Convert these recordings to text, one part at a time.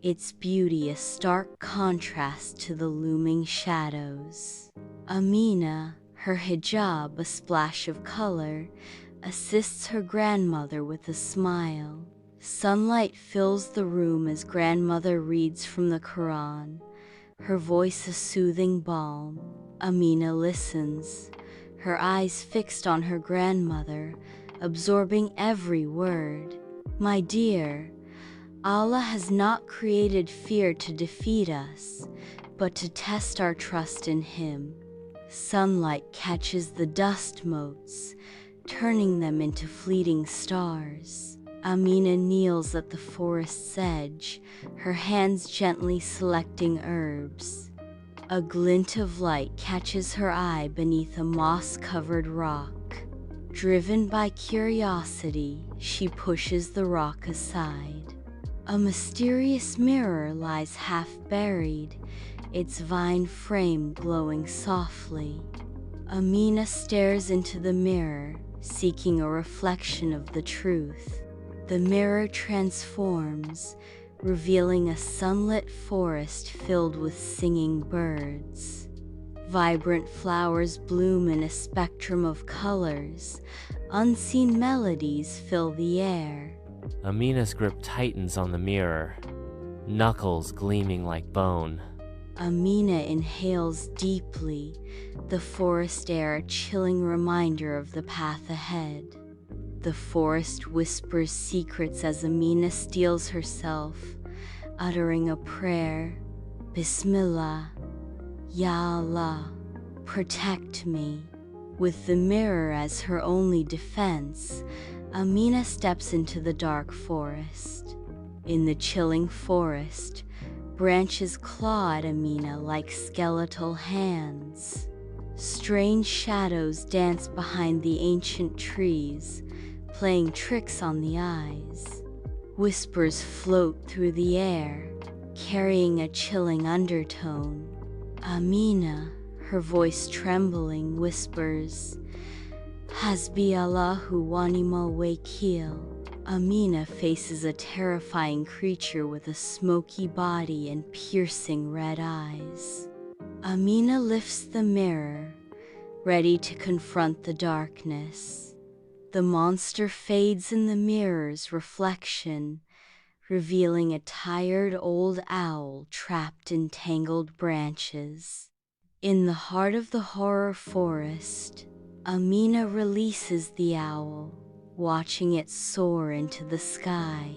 its beauty a stark contrast to the looming shadows. Amina, her hijab a splash of color, assists her grandmother with a smile. Sunlight fills the room as grandmother reads from the Quran, her voice a soothing balm. Amina listens, her eyes fixed on her grandmother, absorbing every word. My dear, Allah has not created fear to defeat us, but to test our trust in Him. Sunlight catches the dust motes, turning them into fleeting stars. Amina kneels at the forest's edge, her hands gently selecting herbs. A glint of light catches her eye beneath a moss-covered rock. Driven by curiosity, she pushes the rock aside. A mysterious mirror lies half-buried, its vine frame glowing softly. Amina stares into the mirror, seeking a reflection of the truth. The mirror transforms, revealing a sunlit forest filled with singing birds. Vibrant flowers bloom in a spectrum of colors, unseen melodies fill the air. Amina's grip tightens on the mirror, knuckles gleaming like bone. Amina inhales deeply, the forest air a chilling reminder of the path ahead. The forest whispers secrets as Amina steels herself, uttering a prayer. Bismillah, Ya Allah, protect me. With the mirror as her only defense, Amina steps into the dark forest. In the chilling forest, branches claw at Amina like skeletal hands. Strange shadows dance behind the ancient trees, playing tricks on the eyes. Whispers float through the air, carrying a chilling undertone. Amina, her voice trembling, whispers, Hasbi Allahu wa ni'mal wakeel. Amina faces a terrifying creature with a smoky body and piercing red eyes. Amina lifts the mirror, ready to confront the darkness. The monster fades in the mirror's reflection, revealing a tired old owl trapped in tangled branches. In the heart of the horror forest, Amina releases the owl, watching it soar into the sky.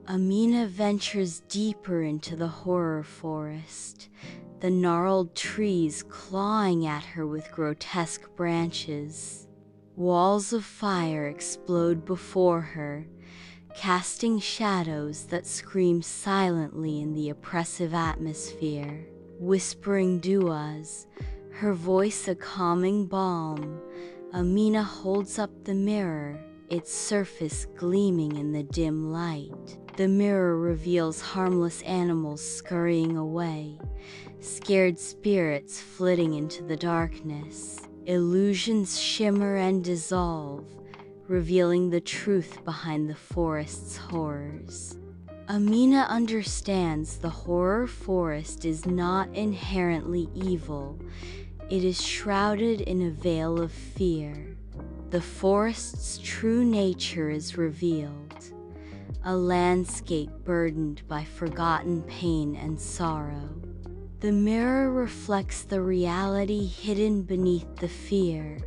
Amina ventures deeper into the horror forest, the gnarled trees clawing at her with grotesque branches. Walls of fire explode before her, casting shadows that scream silently in the oppressive atmosphere. Whispering du'as, her voice a calming balm, Amina holds up the mirror, its surface gleaming in the dim light. The mirror reveals harmless animals scurrying away, scared spirits flitting into the darkness. Illusions shimmer and dissolve, revealing the truth behind the forest's horrors. Amina understands the horror forest is not inherently evil. It is shrouded in a veil of fear. The forest's true nature is revealed, a landscape burdened by forgotten pain and sorrow. The mirror reflects the reality hidden beneath the fear,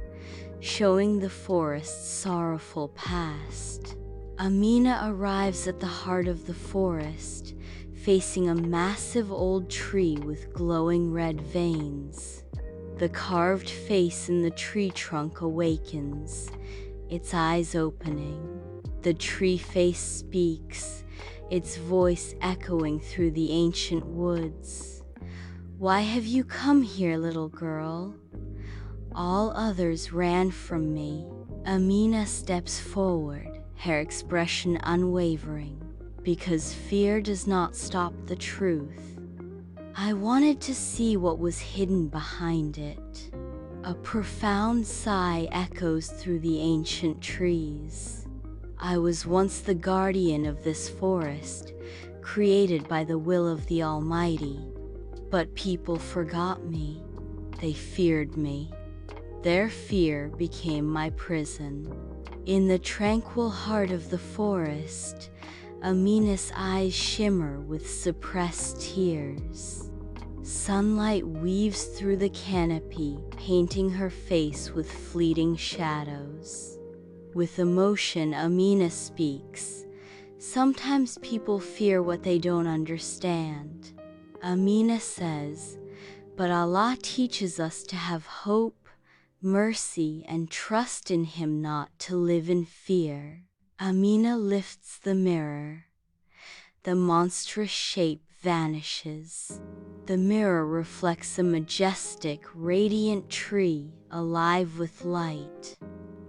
showing the forest's sorrowful past. Amina arrives at the heart of the forest, facing a massive old tree with glowing red veins. The carved face in the tree trunk awakens, its eyes opening. The tree face speaks, its voice echoing through the ancient woods. Why have you come here, little girl? All others ran from me. Amina steps forward, her expression unwavering, because fear does not stop the truth. I wanted to see what was hidden behind it. A profound sigh echoes through the ancient trees. I was once the guardian of this forest, created by the will of the Almighty. But people forgot me. They feared me. Their fear became my prison. In the tranquil heart of the forest, Amina's eyes shimmer with suppressed tears. Sunlight weaves through the canopy, painting her face with fleeting shadows. With emotion, Amina speaks. Sometimes people fear what they don't understand. Amina says, but Allah teaches us to have hope, mercy, and trust in Him, not to live in fear. Amina lifts the mirror. The monstrous shape vanishes. The mirror reflects a majestic, radiant tree, alive with light.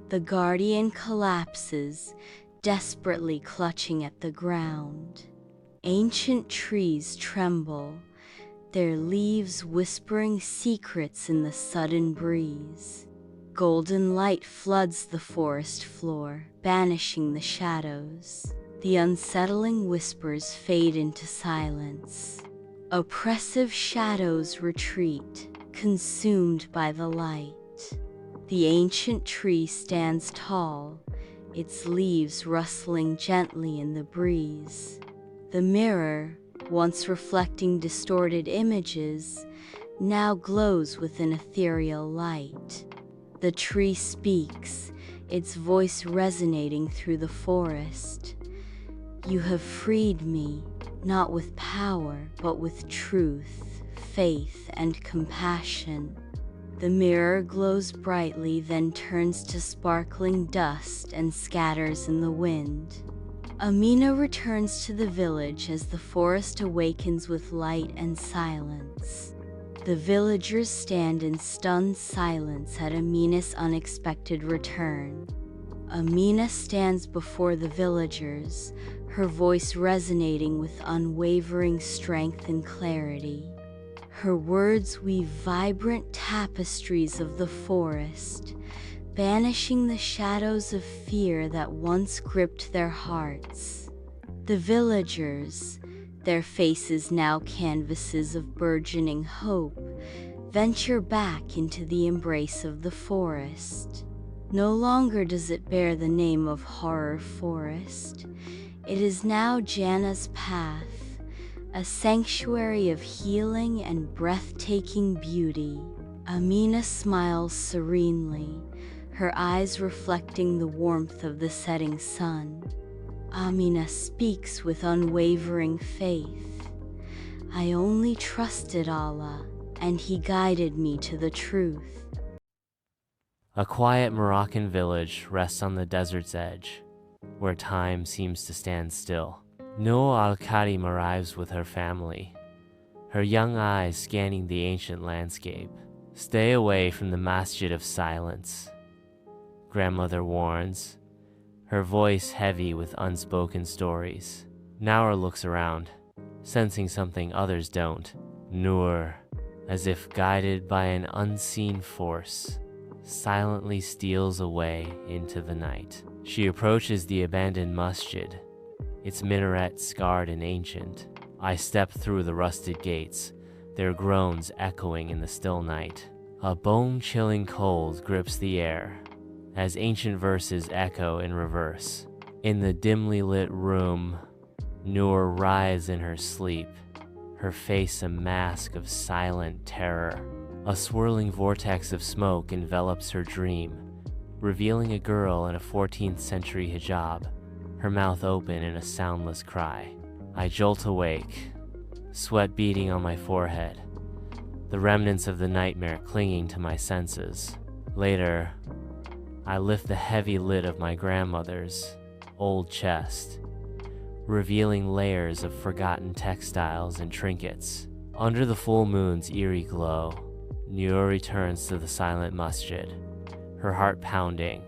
The guardian collapses, desperately clutching at the ground. Ancient trees tremble, their leaves whispering secrets in the sudden breeze. Golden light floods the forest floor, banishing the shadows. The unsettling whispers fade into silence. Oppressive shadows retreat, consumed by the light. The ancient tree stands tall, its leaves rustling gently in the breeze. The mirror, once reflecting distorted images, now glows with an ethereal light. The tree speaks, its voice resonating through the forest. You have freed me, not with power, but with truth, faith, and compassion. The mirror glows brightly, then turns to sparkling dust and scatters in the wind. Amina returns to the village as the forest awakens with light and silence. The villagers stand in stunned silence at Amina's unexpected return. Amina stands before the villagers, her voice resonating with unwavering strength and clarity. Her words weave vibrant tapestries of the forest, banishing the shadows of fear that once gripped their hearts. The villagers, their faces now canvases of burgeoning hope, venture back into the embrace of the forest. No longer does it bear the name of Horror Forest. It is now Jannah's Path, a sanctuary of healing and breathtaking beauty. Amina smiles serenely, her eyes reflecting the warmth of the setting sun. Amina speaks with unwavering faith. I only trusted Allah, and He guided me to the truth. A quiet Moroccan village rests on the desert's edge, where time seems to stand still. Noor al-Karim arrives with her family, her young eyes scanning the ancient landscape. Stay away from the masjid of silence, grandmother warns, her voice heavy with unspoken stories. Noor looks around, sensing something others don't. Noor, as if guided by an unseen force, silently steals away into the night. She approaches the abandoned masjid, its minaret scarred and ancient. I step through the rusted gates, their groans echoing in the still night. A bone-chilling cold grips the air, as ancient verses echo in reverse. In the dimly lit room, Noor writhes in her sleep, her face a mask of silent terror. A swirling vortex of smoke envelops her dream, revealing a girl in a 14th century hijab, her mouth open in a soundless cry. I jolt awake, sweat beading on my forehead, the remnants of the nightmare clinging to my senses. Later, I lift the heavy lid of my grandmother's old chest, revealing layers of forgotten textiles and trinkets. Under the full moon's eerie glow, Noor returns to the silent masjid, her heart pounding,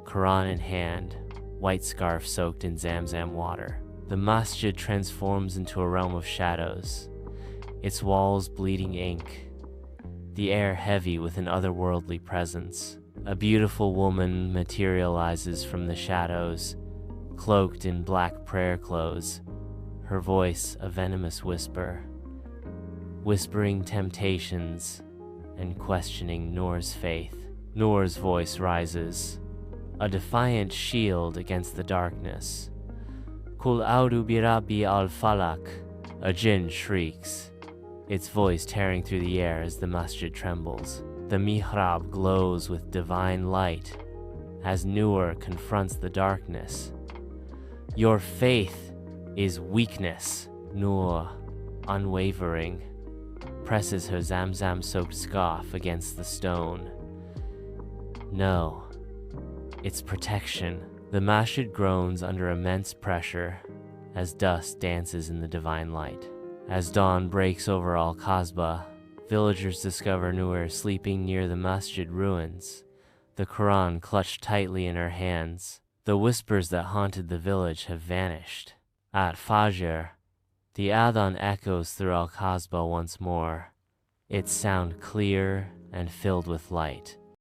Quran in hand, white scarf soaked in Zamzam water. The masjid transforms into a realm of shadows, its walls bleeding ink, the air heavy with an otherworldly presence. A beautiful woman materializes from the shadows, cloaked in black prayer clothes, her voice a venomous whisper, whispering temptations and questioning Noor's faith. Noor's voice rises, a defiant shield against the darkness. Kul audu bi rabbi al-falak, a jinn shrieks, its voice tearing through the air as the masjid trembles. The mihrab glows with divine light as Noor confronts the darkness. Your faith is weakness. Noor, unwavering, presses her Zamzam-soaked scarf against the stone. No, it's protection. The masjid groans under immense pressure as dust dances in the divine light. As dawn breaks over Al-Kasbah, villagers discover Noor sleeping near the masjid ruins, the Quran clutched tightly in her hands. The whispers that haunted the village have vanished. At Fajr, the adhan echoes through Al-Kasbah once more, its sound clear and filled with light.